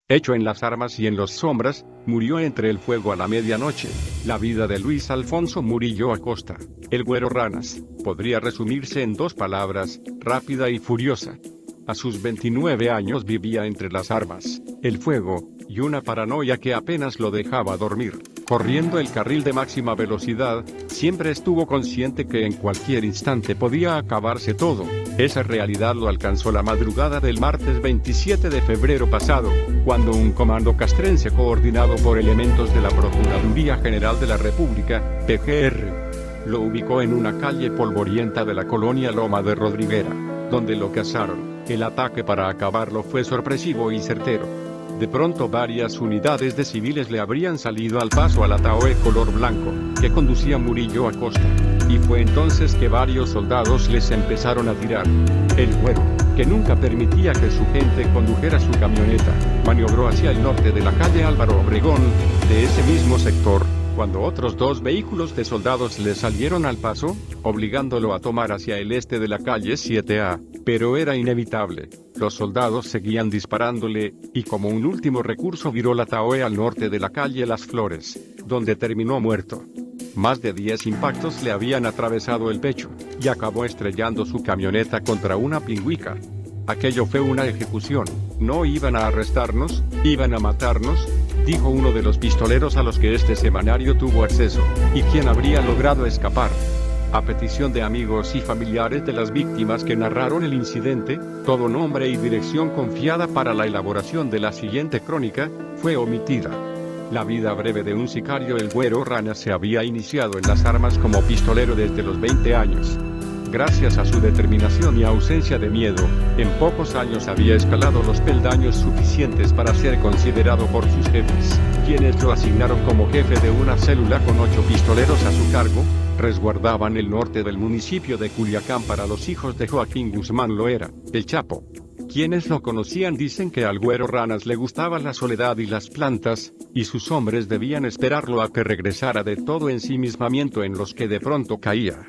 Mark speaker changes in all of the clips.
Speaker 1: Hecho en las armas y en las sombras, murió entre el fuego a la medianoche. La vida de Luis Alfonso Murillo Acosta, el Güero Ranas, podría resumirse en dos palabras: rápida y furiosa. A sus 29 años vivía entre las armas, el fuego, y una paranoia que apenas lo dejaba dormir. Corriendo el carril de máxima velocidad, siempre estuvo consciente que en cualquier instante podía acabarse todo. Esa realidad lo alcanzó la madrugada del martes 27 de febrero pasado, cuando un comando castrense coordinado por elementos de la Procuraduría General de la República, PGR, lo ubicó en una calle polvorienta de la colonia Loma de Rodriguera, donde lo cazaron. El ataque para acabarlo fue sorpresivo y certero. De pronto varias unidades de civiles le habrían salido al paso al Tahoe color blanco, que conducía Murillo Acosta. Y fue entonces que varios soldados les empezaron a tirar. El Güero, que nunca permitía que su gente condujera su camioneta, maniobró hacia el norte de la calle Álvaro Obregón, de ese mismo sector, cuando otros dos vehículos de soldados le salieron al paso, obligándolo a tomar hacia el este de la calle 7A, pero era inevitable. Los soldados seguían disparándole, y como un último recurso viró la Tahoe al norte de la calle Las Flores, donde terminó muerto. Más de 10 impactos le habían atravesado el pecho, y acabó estrellando su camioneta contra una pingüica. Aquello fue una ejecución. No iban a arrestarnos, iban a matarnos, dijo uno de los pistoleros a los que este semanario tuvo acceso. ¿Y quién habría logrado escapar? A petición de amigos y familiares de las víctimas que narraron el incidente, todo nombre y dirección confiada para la elaboración de la siguiente crónica, fue omitida. La vida breve de un sicario, el Güero Ranas, se había iniciado en las armas como pistolero desde los 20 años. Gracias a su determinación y ausencia de miedo, en pocos años había escalado los peldaños suficientes para ser considerado por sus jefes, quienes lo asignaron como jefe de una célula con 8 pistoleros a su cargo. Resguardaban el norte del municipio de Culiacán para los hijos de Joaquín Guzmán Loera, el Chapo. Quienes lo conocían dicen que al Güero Ranas le gustaba la soledad y las plantas, y sus hombres debían esperarlo a que regresara de todo ensimismamiento en los que de pronto caía.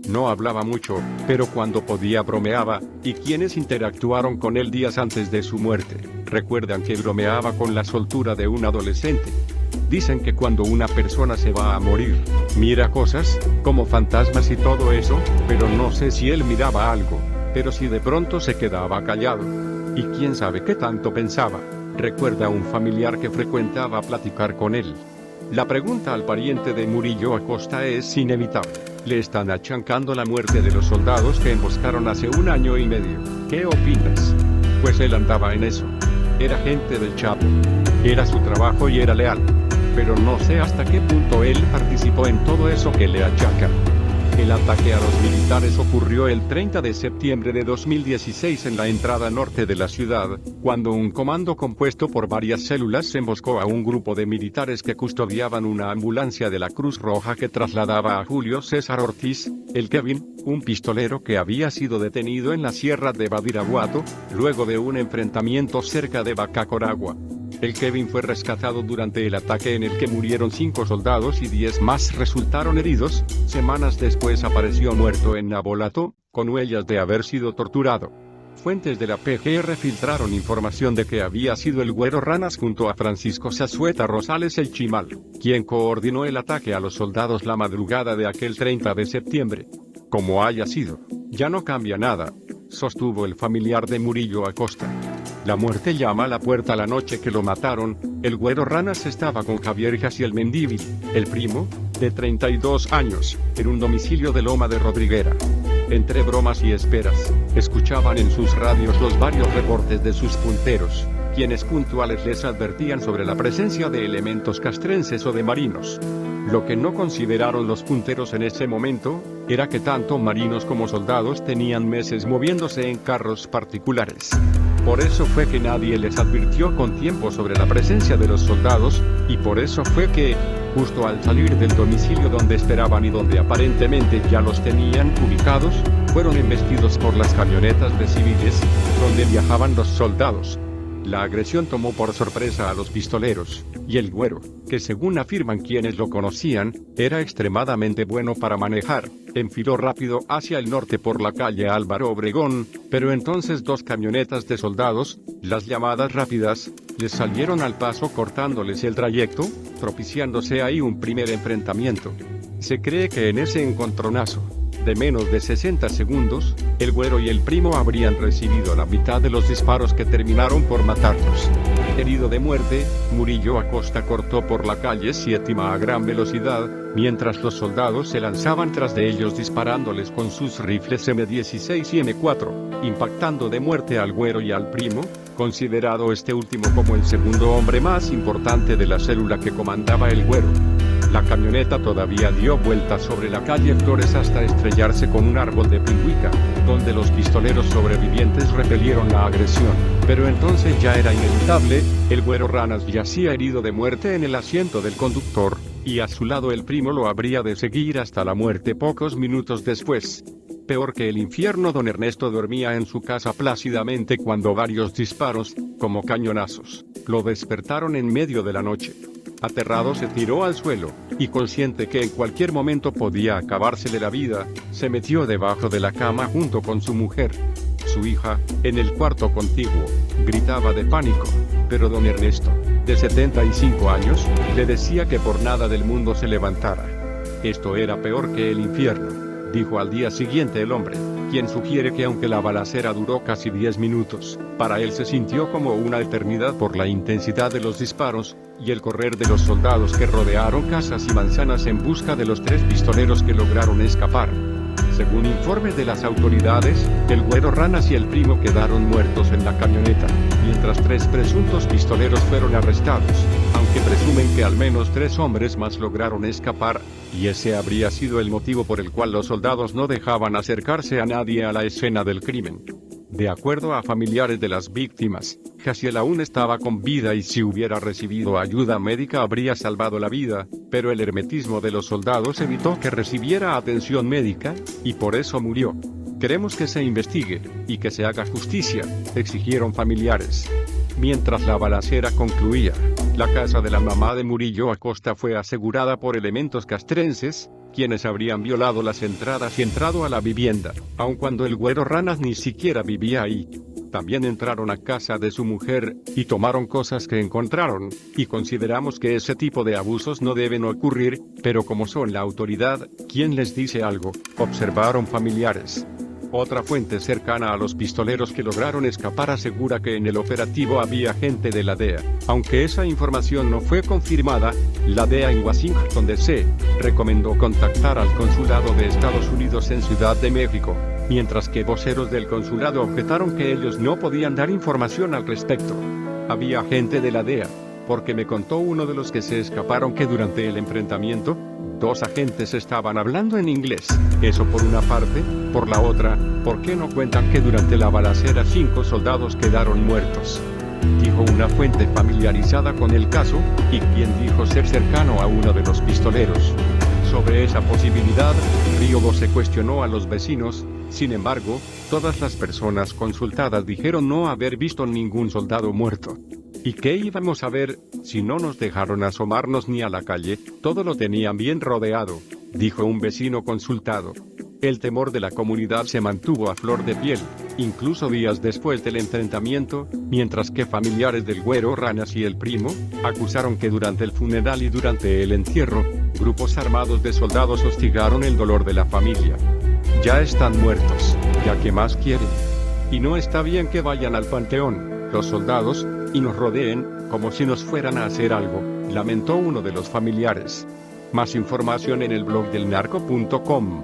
Speaker 1: No hablaba mucho, pero cuando podía bromeaba, y quienes interactuaron con él días antes de su muerte, recuerdan que bromeaba con la soltura de un adolescente. Dicen que cuando una persona se va a morir, mira cosas, como fantasmas y todo eso, pero no sé si él miraba algo, pero si de pronto se quedaba callado. Y quién sabe qué tanto pensaba, recuerda un familiar que frecuentaba platicar con él. La pregunta al pariente de Murillo Acosta es inevitable. Le están achancando la muerte de los soldados que emboscaron hace 1 año y medio. ¿Qué opinas? Pues él andaba en eso. Era gente del Chapo. Era su trabajo y era leal. Pero no sé hasta qué punto él participó en todo eso que le achacan. El ataque a los militares ocurrió el 30 de septiembre de 2016 en la entrada norte de la ciudad, cuando un comando compuesto por varias células emboscó a un grupo de militares que custodiaban una ambulancia de la Cruz Roja que trasladaba a Julio César Ortiz, el Kevin, un pistolero que había sido detenido en la sierra de Badiraguato, luego de un enfrentamiento cerca de Bacacoragua. El Kevin fue rescatado durante el ataque en el que murieron 5 soldados y 10 más resultaron heridos. Semanas después apareció muerto en Nabolato, con huellas de haber sido torturado. Fuentes de la PGR filtraron información de que había sido el Güero Ranas junto a Francisco Zazueta Rosales el Chimal, quien coordinó el ataque a los soldados la madrugada de aquel 30 de septiembre. Como haya sido, ya no cambia nada, sostuvo el familiar de Murillo Acosta. La muerte llama a la puerta la noche que lo mataron. El Güero Ranas estaba con Javier Jaciel Mendívil, el primo, de 32 años, en un domicilio de Loma de Rodriguera. Entre bromas y esperas, escuchaban en sus radios los varios reportes de sus punteros, quienes puntuales les advertían sobre la presencia de elementos castrenses o de marinos. Lo que no consideraron los punteros en ese momento, era que tanto marinos como soldados tenían meses moviéndose en carros particulares. Por eso fue que nadie les advirtió con tiempo sobre la presencia de los soldados, y por eso fue que, justo al salir del domicilio donde esperaban y donde aparentemente ya los tenían ubicados, fueron embestidos por las camionetas de civiles, donde viajaban los soldados. La agresión tomó por sorpresa a los pistoleros, y el güero, que según afirman quienes lo conocían, era extremadamente bueno para manejar, enfiló rápido hacia el norte por la calle Álvaro Obregón, pero entonces dos camionetas de soldados, las llamadas rápidas, les salieron al paso cortándoles el trayecto, propiciándose ahí un primer enfrentamiento. Se cree que en ese encontronazo, de menos de 60 segundos, el güero y el primo habrían recibido la mitad de los disparos que terminaron por matarlos. Herido de muerte, Murillo Acosta cortó por la calle Séptima a gran velocidad, mientras los soldados se lanzaban tras de ellos disparándoles con sus rifles M16 y M4, impactando de muerte al güero y al primo, considerado este último como el segundo hombre más importante de la célula que comandaba el güero. La camioneta todavía dio vueltas sobre la calle Flores hasta estrellarse con un árbol de pingüica, donde los pistoleros sobrevivientes repelieron la agresión, pero entonces ya era inevitable, el güero Ranas yacía herido de muerte en el asiento del conductor, y a su lado el primo lo habría de seguir hasta la muerte pocos minutos después. Peor que el infierno, don Ernesto dormía en su casa plácidamente cuando varios disparos, como cañonazos, lo despertaron en medio de la noche. Aterrado se tiró al suelo, y consciente que en cualquier momento podía acabársele la vida, se metió debajo de la cama junto con su mujer. Su hija, en el cuarto contiguo, gritaba de pánico, pero don Ernesto, de 75 años, le decía que por nada del mundo se levantara. Esto era peor que el infierno, dijo al día siguiente el hombre, quien sugiere que aunque la balacera duró casi 10 minutos, para él se sintió como una eternidad por la intensidad de los disparos, y el correr de los soldados que rodearon casas y manzanas en busca de los 3 pistoleros que lograron escapar. Según informes de las autoridades, el güero Ranas y el primo quedaron muertos en la camioneta, mientras 3 presuntos pistoleros fueron arrestados, aunque presumen que al menos 3 hombres más lograron escapar, y ese habría sido el motivo por el cual los soldados no dejaban acercarse a nadie a la escena del crimen. De acuerdo a familiares de las víctimas, Jaciel aún estaba con vida y si hubiera recibido ayuda médica habría salvado la vida, pero el hermetismo de los soldados evitó que recibiera atención médica, y por eso murió. Queremos que se investigue, y que se haga justicia, exigieron familiares. Mientras la balacera concluía, la casa de la mamá de Murillo Acosta fue asegurada por elementos castrenses, quienes habrían violado las entradas y entrado a la vivienda, aun cuando el güero Ranas ni siquiera vivía ahí. También entraron a casa de su mujer, y tomaron cosas que encontraron, y consideramos que ese tipo de abusos no deben ocurrir, pero como son la autoridad, ¿quién les dice algo?, observaron familiares. Otra fuente cercana a los pistoleros que lograron escapar asegura que en el operativo había gente de la DEA. Aunque esa información no fue confirmada, la DEA en Washington D.C. recomendó contactar al consulado de Estados Unidos en Ciudad de México, mientras que voceros del consulado objetaron que ellos no podían dar información al respecto. Había gente de la DEA, porque me contó uno de los que se escaparon que durante el enfrentamiento, 2 agentes estaban hablando en inglés. Eso por una parte, por la otra, ¿por qué no cuentan que durante la balacera 5 soldados quedaron muertos?, dijo una fuente familiarizada con el caso, y quien dijo ser cercano a uno de los pistoleros. Sobre esa posibilidad, Río se cuestionó a los vecinos. Sin embargo, todas las personas consultadas dijeron no haber visto ningún soldado muerto. ¿Y qué íbamos a ver, si no nos dejaron asomarnos ni a la calle? Todo lo tenían bien rodeado, dijo un vecino consultado. El temor de la comunidad se mantuvo a flor de piel, incluso días después del enfrentamiento, mientras que familiares del güero Ranas y el primo, acusaron que durante el funeral y durante el entierro, grupos armados de soldados hostigaron el dolor de la familia. Ya están muertos, ¿ya qué más quieren? Y no está bien que vayan al panteón, los soldados, y nos rodeen, como si nos fueran a hacer algo, lamentó uno de los familiares. Más información en el blog del narco.com.